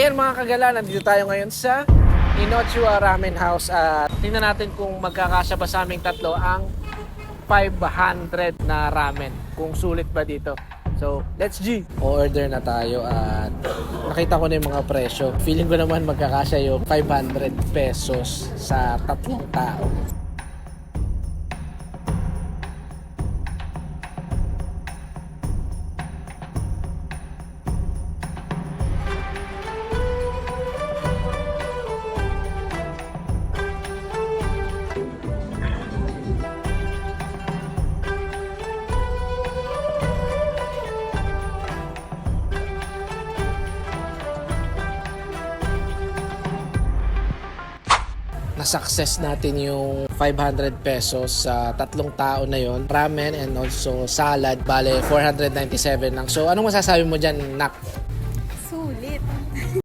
Ayan mga kagala, nandito tayo ngayon sa Inochua Ramen House at tingnan natin kung magkakasya ba sa aming tatlo ang 500 na ramen. Kung sulit ba dito. So, let's G! Order na tayo at nakita ko na yung mga presyo. Feeling ko naman magkakasya yung 500 pesos sa tatlong tao. Na-success natin yung 500 pesos sa tatlong tao na yon, ramen and also salad, bale 497 lang. So anong masasabi mo dyan, Nak?